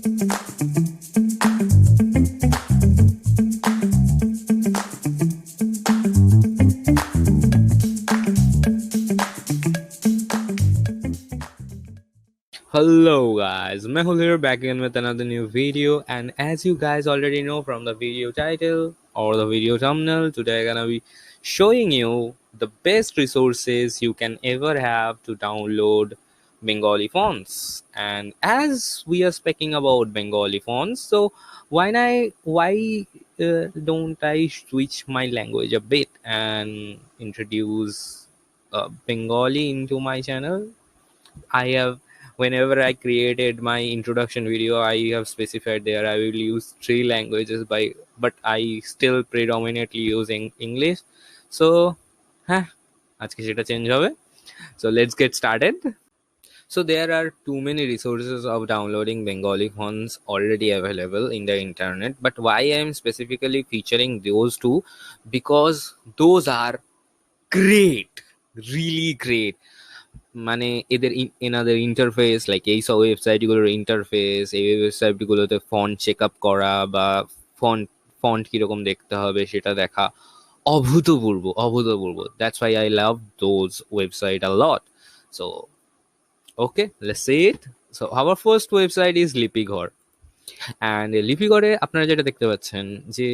Hello guys, Mehul here back again with another new video, and as you guys already know from the video title or the video thumbnail, today I'm gonna be showing you the best resources you can ever have to download Bengali fonts. And as we are speaking about Bengali fonts, so why don't I switch my language a bit and introduce Bengali into my channel? I have Whenever I created my introduction video, I have specified there I will use three languages but I still predominantly using English. So হ্যাঁ আজকে সেটা change হবে. So let's get started. So there are too many resources of downloading Bengali fonts already available in the internet, but why I am specifically featuring those two? Because those are great, really great. মানে এদের এনাদের interface like এই সব ওয়েবসাইটগুলোর interface, এই ওয়েবসাইটগুলোতে font check up করা বা font font কীরকম দেখতে হবে সেটা দেখা অভূতপূর্ব. That's why I love those website a lot. So okay, let's see it. So our first website is Lipighar. And লিপিঘরে আপনারা যেটা দেখতে পাচ্ছেন যে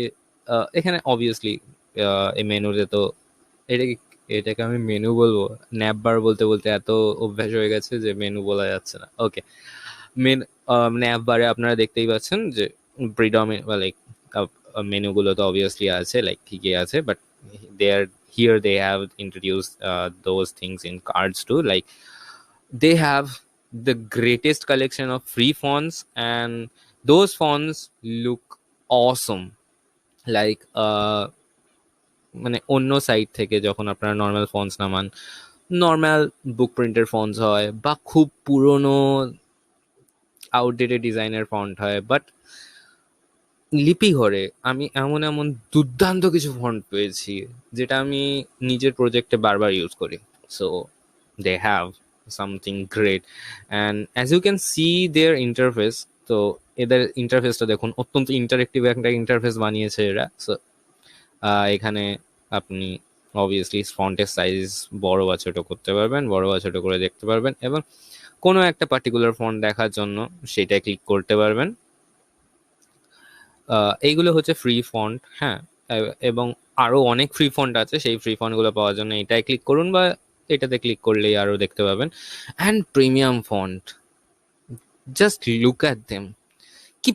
এখানে অবভিয়াসলি এই মেনুতে তো এটাকে আমি মেনু বলবো, ন্যাববার বলতে বলতে এত অভ্যাস হয়ে গেছে যে মেনু বলা যাচ্ছে না. ওকে, ন্যাববারে আপনারা দেখতেই পাচ্ছেন যে লাইক মেনুগুলো তো অবভিয়াসলি আছে, লাইক ঠিকই আছে, but here they have introduced those things in cards too. Like they have the greatest collection of free fonts, and those fonts look awesome. Like মানে অন্য সাইট থেকে যখন আপনারা নর্মাল ফন্টস নামান, নর্মাল বুক প্রিন্টের ফন্টস হয় বা খুব পুরনো আউটডেটেড ডিজাইনের ফন্ট হয়, বাট লিপিঘরে আমি এমন এমন দুর্দান্ত কিছু ফন্ট পেয়েছি যেটা আমি নিজের প্রজেক্টে বারবার ইউজ করি. So they have something great, and as you can see their interface. তো এদের ইন্টারফেসটা দেখুন, অত্যন্ত ইন্টারেক্টিভ একটা ইন্টারফেস বানিয়েছে এরা. সো এখানে আপনি অবভিয়াসলি ফন্টের সাইজ বড় বা ছোট করতে পারবেন, বড় বা ছোট করে দেখতে পারবেন, এবং কোনো একটা পার্টিকুলার ফন্ট দেখার জন্য সেটা ক্লিক করতে পারবেন. এইগুলো হচ্ছে ফ্রি ফন্ট, হ্যাঁ, এবং আরও অনেক ফ্রি ফন্ট আছে. সেই ফ্রি ফন্টগুলো পাওয়ার জন্য এটাই ক্লিক করুন বা এটাতে ক্লিক করলেই আরও দেখতে পাবেন. And premium font, just look at them. কি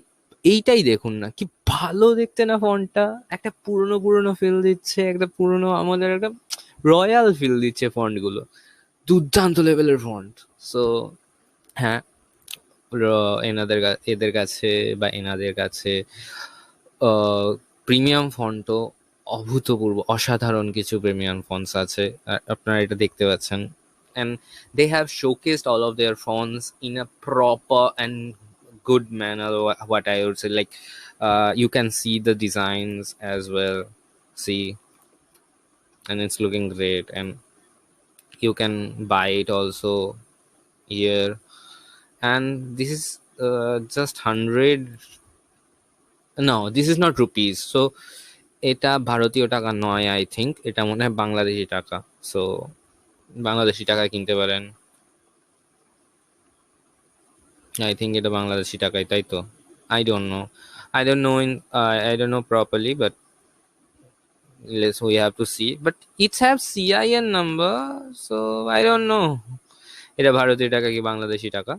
এইটাই দেখুন না, কি ভালো দেখতে না ফন্টটা. একটা পুরনো ফিল দিচ্ছে, একটা পুরনো আমাদের একটা রয়্যাল ফিল দিচ্ছে ফন্টগুলো. দুর্দান্ত লেভেলের ফন্ট. সো হ্যাঁ, এদের কাছে বা এনাদের কাছে প্রিমিয়াম ফন্টও অভূতপূর্ব অসাধারণ কিছু প্রিমিয়াম ফন্টস আছে, আপনারা এটা দেখতে পাচ্ছেন. and they have showcased all of their fonts in a proper and good manner, what I would say. Like you can see the designs as well, see, and it's looking great, and you can buy it also here. And this is just 100, no, this is not rupees. So এটা ভারতীয় টাকা নয়, I think এটা মনে হয় বাংলাদেশি টাকা. So Bangladeshi টাকায় কিনতে পারেন. I think এটা বাংলাদেশি টাকায়, তাই তো? I don't know. I don't know properly, but we have to see. But it has CIN number, so I don't know. এটা ভারতীয় টাকা কি বাংলাদেশি টাকা?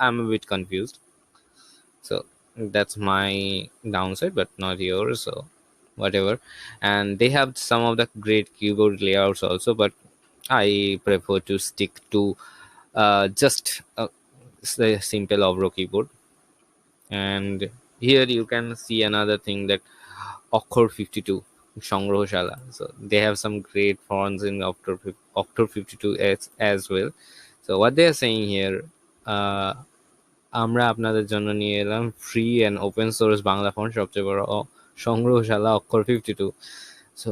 I'm a bit confused. So that's my downside, but not yours. So whatever. And they have some of the great keyboard layouts also, but I prefer to stick to just the simple Avro keyboard. And here you can see another thing, that Occur 52 Sangrohshala. So they have some great fonts in Octor 52 as well. So what they are saying here, আমরা আপনাদের জন্য নিয়ে এলাম free and open source Bangla font সবচেয়ে বড় সংগ্রহশালা অক্ষর 52. So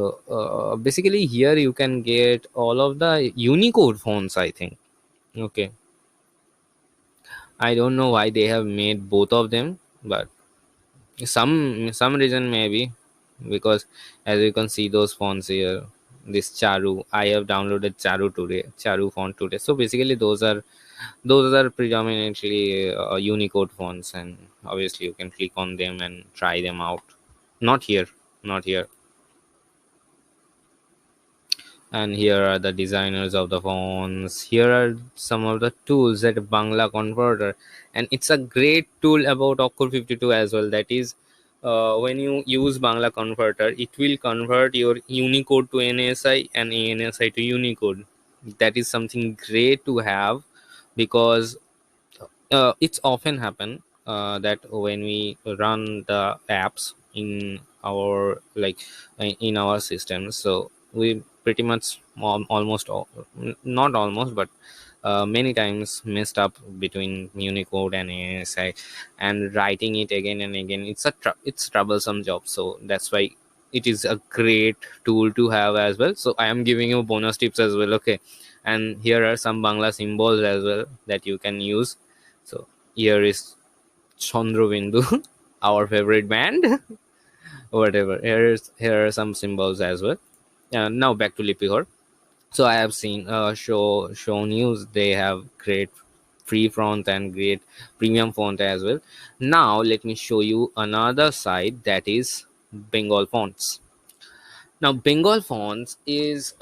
basically here you can get all of the Unicode fonts, I think. Okay, I don't know why they have made both of them, but some reason maybe, because as you can see those fonts here, this Charu, I have downloaded Charu today, Charu font today. So basically those are predominantly Unicode fonts, and obviously you can click on them and try them out. Not here, not here. And here are the designers of the fonts. Here are some of the tools that Bangla converter, and it's a great tool about Okkur 52 as well. That is, when you use Bangla converter, it will convert your Unicode to NSI and ANSI to Unicode. That is something great to have, because it's often happen that when we run the apps in our, like, in our systems, so we pretty much almost not almost, but many times messed up between Unicode and ASI, and writing it again and again, it's troublesome job. So that's why it is a great tool to have as well. So I am giving you bonus tips as well, okay? And here are some Bangla symbols as well that you can use. So here is Chandra, our favorite band. Whatever. Here are some symbols as well. Now back to Lipihor. So I have seen show news. They have great free font and great premium font as well. Now let me show you another side, that is Bengal fonts. Now Bengal fonts is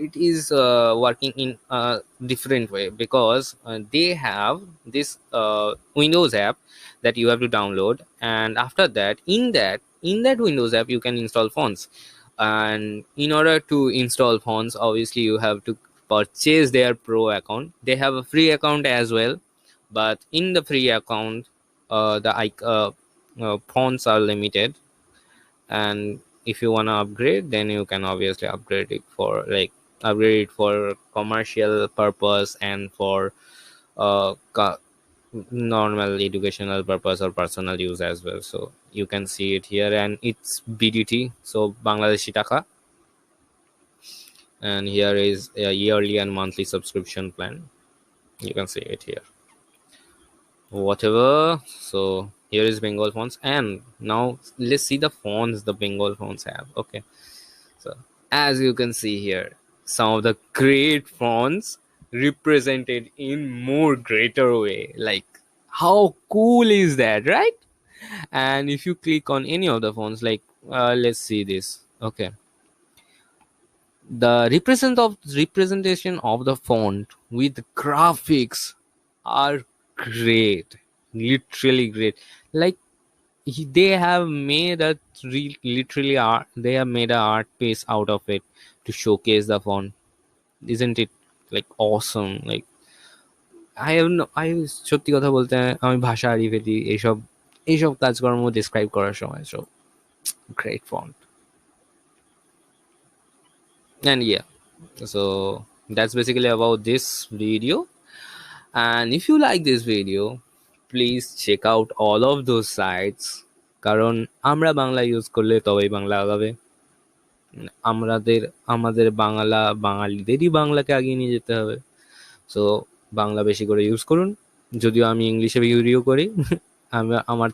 it is working in a different way, because they have this Windows app that you have to download, and after that, in that Windows app you can install fonts. And in order to install fonts, obviously you have to purchase their pro account. They have a free account as well, but in the free account, the fonts are limited. And if you want to upgrade, then you can obviously upgrade it for commercial purpose and for uh, co- normal educational purpose or personal use as well. So you can see it here, and it's BDT, so Bangladeshi Taka. And here is a yearly and monthly subscription plan. You can see it here, whatever. So here is Bengal fonts, and now let's see the fonts the Bengal fonts have. Okay. So, as you can see here, some of the great fonts represented in more greater way. Like, how cool is that, right? And if you click on any of the fonts, like, let's see this. Okay, the representation of the font with graphics are great, literally great. Like, they have made a literally art, they have made a art piece out of it to showcase the font. Isn't it like awesome? Like, I সত্যি কথা বলতে আমি ভাষা হারিয়ে ফেলি এইসব এইসব কাজকর্ম ডিসক্রাইব করার সময়। So great font. And yeah, so that's basically about this video. And if you like this video, please check out all of those sites, কারণ আমরা বাংলা ইউজ করলে তবেই বাংলা আগাবে। আমাদের আমাদের বাঙালিদেরই বাংলাকে আগিয়ে নিয়ে যেতে হবে। সো বাংলা বেশি করে ইউজ করুন। যদিও আমি ইংলিশে ভিডিও করি, আমার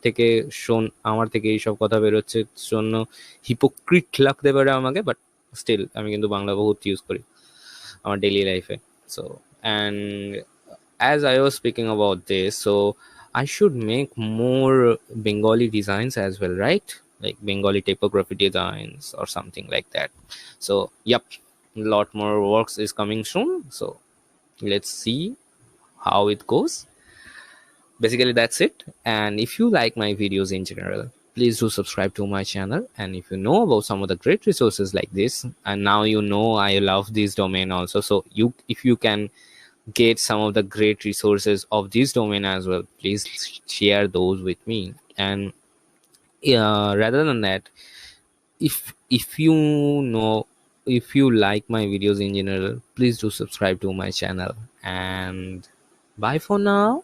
থেকে এইসব কথা বেরোচ্ছে জন্য হিপোক্রিট লাগতে পারে আমাকে, বাট স্টিল আমি কিন্তু বাংলা বহুত ইউজ করি আমার ডেইলি লাইফে। So and as I was speaking about this, so I should make more Bengali designs as well, right? Like Bengali typography designs or something like that. So, yep, a lot more works is coming soon. So, let's see how it goes. Basically, that's it. And if you like my videos in general, please do subscribe to my channel. And if you know about some of the great resources like this, and now you know I love this domain also, so if you can get some of the great resources of this domain as well, please share those with me. And rather than that, if you know, if you like my videos in general, please do subscribe to my channel. And bye for now.